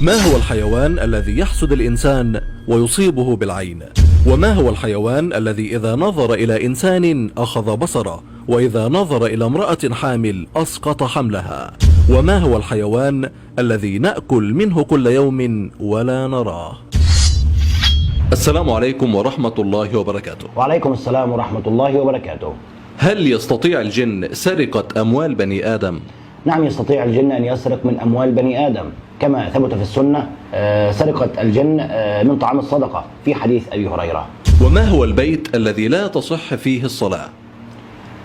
ما هو الحيوان الذي يحسد الإنسان ويصيبه بالعين؟ وما هو الحيوان الذي إذا نظر إلى إنسان أخذ بصره، وإذا نظر إلى امرأة حامل أسقط حملها؟ وما هو الحيوان الذي نأكل منه كل يوم ولا نراه؟ السلام عليكم ورحمة الله وبركاته. وعليكم السلام ورحمة الله وبركاته. هل يستطيع الجن سرقة أموال بني آدم؟ نعم، يستطيع الجن أن يسرق من أموال بني آدم كما ثبت في السنة. سرقة الجن من طعام الصدقة في حديث أبي هريرة. وما هو البيت الذي لا تصح فيه الصلاة؟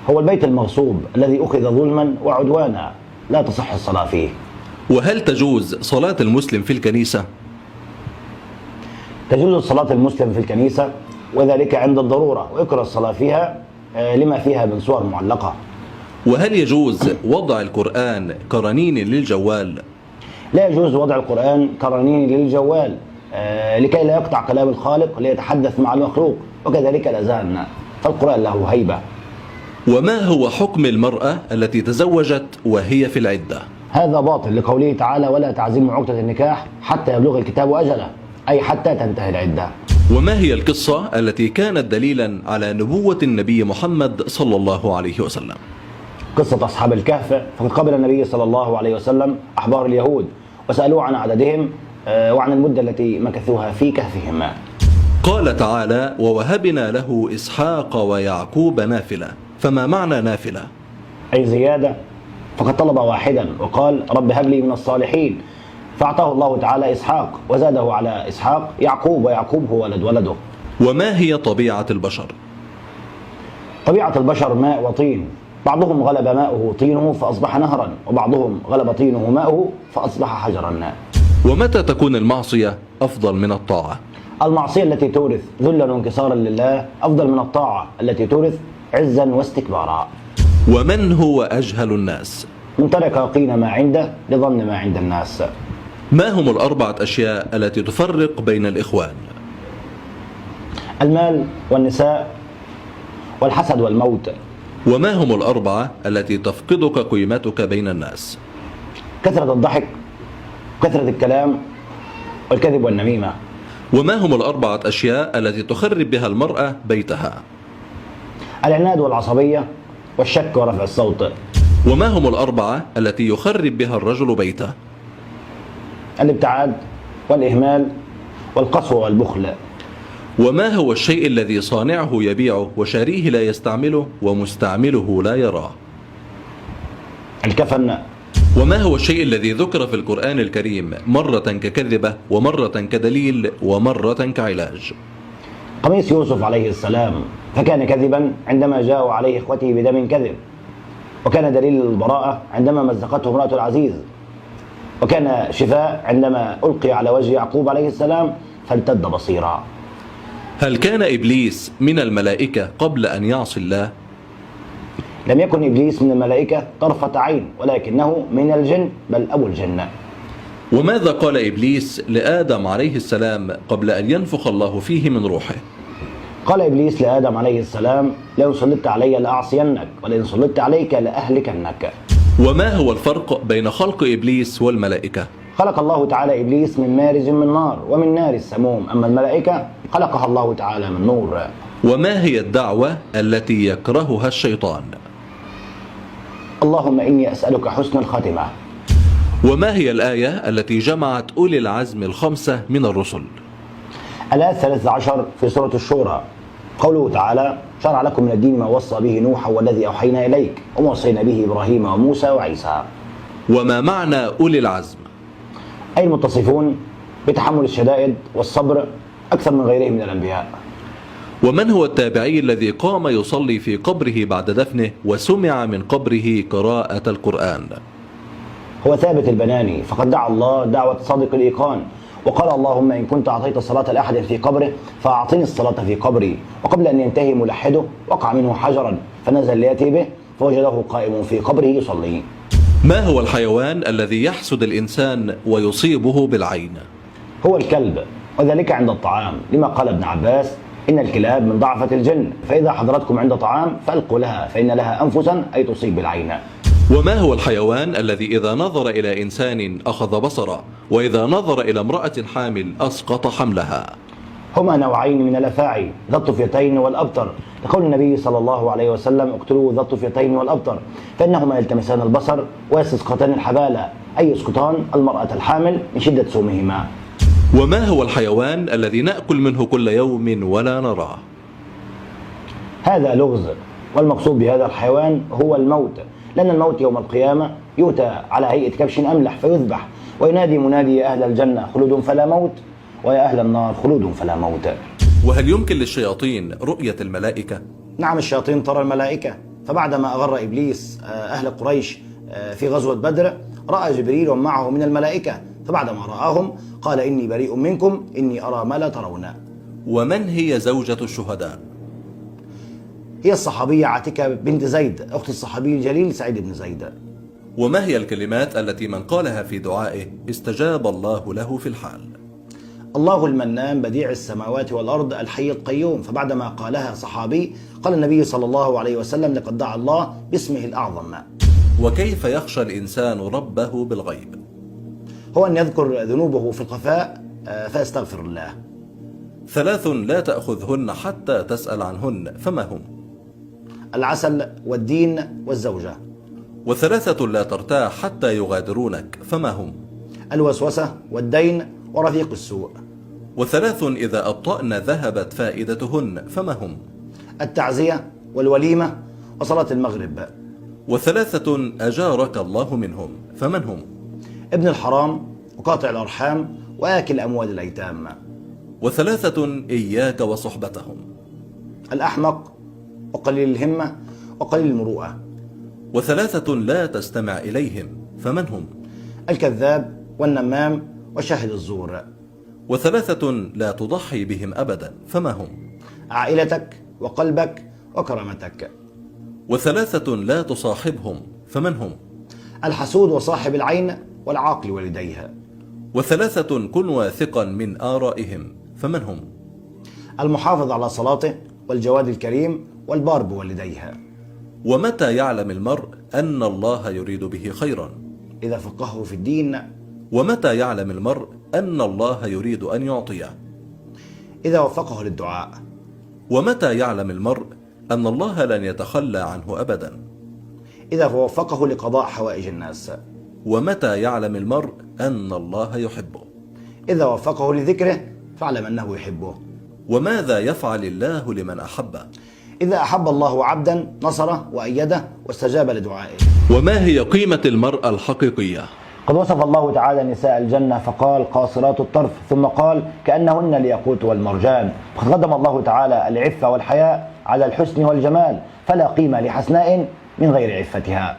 هو البيت المغصوب الذي أخذ ظلما وعدوانا، لا تصح الصلاة فيه. وهل تجوز صلاة المسلم في الكنيسة؟ تجوز صلاة المسلم في الكنيسة، وذلك عند الضرورة، ويكره الصلاة فيها لما فيها من صور معلقة. وهل يجوز وضع القرآن كرنين للجوال؟ لا يجوز وضع القرآن كرنين للجوال لكي لا يقطع كلام الخالق ليتحدث مع المخلوق، وكذلك الأذان، فالقرآن له هيبة. وما هو حكم المرأة التي تزوجت وهي في العدة؟ هذا باطل لقوله تعالى: ولا تعزموا عقدة النكاح حتى يبلغ الكتاب أجله، أي حتى تنتهي العدة. وما هي القصة التي كانت دليلا على نبوة النبي محمد صلى الله عليه وسلم؟ قصة أصحاب الكهف، فقد قبل النبي صلى الله عليه وسلم أحبار اليهود وسألوه عن عددهم وعن المدة التي مكثوها في كهفهم. قال تعالى: ووهبنا له إسحاق ويعقوب نافلة. فما معنى نافلة؟ أي زيادة، فقد طلب واحدا وقال: رب هب لي من الصالحين، فأعطاه الله تعالى إسحاق وزاده على إسحاق يعقوب، ويعقوب هو ولد ولده. وما هي طبيعة البشر؟ طبيعة البشر ماء وطين، بعضهم غلب ماؤه طينه فأصبح نهرا، وبعضهم غلب طينه ماؤه فأصبح حجرا. ومتى تكون المعصية أفضل من الطاعة؟ المعصية التي تورث ذلا وانكسارا لله أفضل من الطاعة التي تورث عزا واستكبارا. ومن هو أجهل الناس؟ من ترك يقين ما عنده لظن ما عند الناس. ما هم الأربعة أشياء التي تفرق بين الإخوان؟ المال والنساء والحسد والموت. وما هم الأربعة التي تفقدك قيمتك بين الناس؟ كثرة الضحك، كثرة الكلام، والكذب والنميمة. وما هم الأربعة أشياء التي تخرب بها المرأة بيتها؟ العناد والعصبية والشك ورفع الصوت. وما هم الأربعة التي يخرب بها الرجل بيته؟ الابتعاد والإهمال والقسوة والبخل. وما هو الشيء الذي صانعه يبيعه وشاريه لا يستعمله ومستعمله لا يراه؟ الكفن. وما هو الشيء الذي ذكر في القرآن الكريم مرة ككذبة ومرة كدليل ومرة كعلاج؟ قميص يوسف عليه السلام، فكان كذبا عندما جاءوا عليه إخوته بدم كذب، وكان دليل البراءة عندما مزقته امرأة العزيز، وكان شفاء عندما ألقي على وجه يعقوب عليه السلام فالتد بصيرا. هل كان إبليس من الملائكة قبل أن يعصي الله؟ لم يكن إبليس من الملائكة طرفة عين، ولكنه من الجن، بل أبو الجن. وماذا قال إبليس لآدم عليه السلام قبل أن ينفخ الله فيه من روحه؟ قال إبليس لآدم عليه السلام: لئن صليت علي لأعصينك، ولئن صليت عليك لأهلكنك. وما هو الفرق بين خلق إبليس والملائكة؟ خلق الله تعالى إبليس من مارج من نار ومن نار السموم، أما الملائكة خلقها الله تعالى من نور. وما هي الدعوة التي يكرهها الشيطان؟ اللهم إني أسألك حسن الخاتمة. وما هي الآية التي جمعت أولي العزم الخمسة من الرسل؟ الآية 13 في سورة الشورى، قوله تعالى: شرع لكم من الدين ما وصى به نوح والذي أوحينا إليك وما وصينا به إبراهيم وموسى وعيسى. وما معنى أولي العزم؟ أي المتصفون بتحمل الشدائد والصبر أكثر من غيرهم من الأنبياء. ومن هو التابعي الذي قام يصلي في قبره بعد دفنه وسمع من قبره قراءة القرآن؟ هو ثابت البناني، فقد دعا الله دعوة صادق الإيقان وقال: اللهم إن كنت أعطيت الصلاة لأحد في قبره فأعطني الصلاة في قبري. وقبل أن ينتهي ملحده وقع منه حجرا فنزل ليأتي به فوجده قائم في قبره يصلي. ما هو الحيوان الذي يحسد الإنسان ويصيبه بالعين؟ هو الكلب، وذلك عند الطعام، لما قال ابن عباس: إن الكلاب من ضعفة الجن، فإذا حضرتكم عند طعام فألقوا لها فإن لها أنفسا، أي تصيب بالعين. وما هو الحيوان الذي إذا نظر إلى إنسان أخذ بصره، وإذا نظر إلى امرأة حامل أسقط حملها. هما نوعين من الأفاعي، ذا الطفيتين والأبتر، لقول النبي صلى الله عليه وسلم: اقتلوا ذا الطفيتين والأبتر فإنهما يلتمسان البصر ويستسقطان الحبالة، أي يسقطان المرأة الحامل من شدة سومهما. وما هو الحيوان الذي نأكل منه كل يوم ولا نراه؟ هذا لغز، والمقصود بهذا الحيوان هو الموت، لأن الموت يوم القيامة يؤتى على هيئة كبش أملح فيذبح، وينادي منادي يا أهل الجنة خلود فلا موت، ويا أهل النار خلود فلا موت. وهل يمكن للشياطين رؤية الملائكة؟ نعم، الشياطين ترى الملائكة، فبعدما أغر إبليس أهل قريش في غزوة بدر رأى جبريل معه من الملائكة، فبعدما رآهم قال: إني بريء منكم إني أرى ما لا ترون. ومن هي زوجة الشهداء؟ هي الصحابية عاتكة بنت زيد، أخت الصحابي الجليل سعيد بن زيد. وما هي الكلمات التي من قالها في دعائه استجاب الله له في الحال؟ الله المنان بديع السماوات والأرض الحي القيوم، فبعدما قالها صحابي قال النبي صلى الله عليه وسلم: لقد دعا الله باسمه الأعظم. وكيف يخشى الإنسان ربه بالغيب؟ هو أن يذكر ذنوبه في الخفاء فيستغفر الله. 3 لا تأخذهن حتى تسأل عنهن، فما هم؟ العسل والدين والزوجة. و3 لا ترتاح حتى يغادرونك، فما هم؟ الوسوسة والدين ورفيق السوء. و3 إذا أبطأن ذهبت فائدتهن، فما هم؟ التعزية والوليمة وصلاة المغرب. و3 أجارك الله منهم، فمن هم؟ ابن الحرام وقاطع الأرحام وآكل أموال الأيتام. و3 إياك وصحبتهم. الأحمق وقليل الهمة وقليل المروءة. و3 لا تستمع إليهم، فمن هم؟ الكذاب والنمام وشاهد الزور. و3 لا تضحي بهم أبدا، فما هم؟ عائلتك وقلبك وكرامتك. و3 لا تصاحبهم، فمن هم؟ الحسود وصاحب العين والعاقل والديها. و3 كن واثقا من آرائهم، فمن هم؟ المحافظ على صلاته والجواد الكريم والبار بوالديها. ومتى يعلم المرء أن الله يريد به خيرا؟ إذا فقهه في الدين. ومتى يعلم المرء أن الله يريد أن يعطيه؟ إذا وفقه للدعاء. ومتى يعلم المرء أن الله لن يتخلى عنه أبدا؟ إذا وفقه لقضاء حوائج الناس. ومتى يعلم المرء أن الله يحبه؟ إذا وفقه لذكره فاعلم أنه يحبه. وماذا يفعل الله لمن أحبه؟ إذا أحب الله عبدا نصره وأيده واستجاب لدعائه. وما هي قيمة المرأة الحقيقية؟ قد وصف الله تعالى نساء الجنة فقال: قاصرات الطرف، ثم قال: كأنهن الياقوت والمرجان. وقد قدم الله تعالى العفة والحياء على الحسن والجمال، فلا قيمة لحسناء من غير عفتها.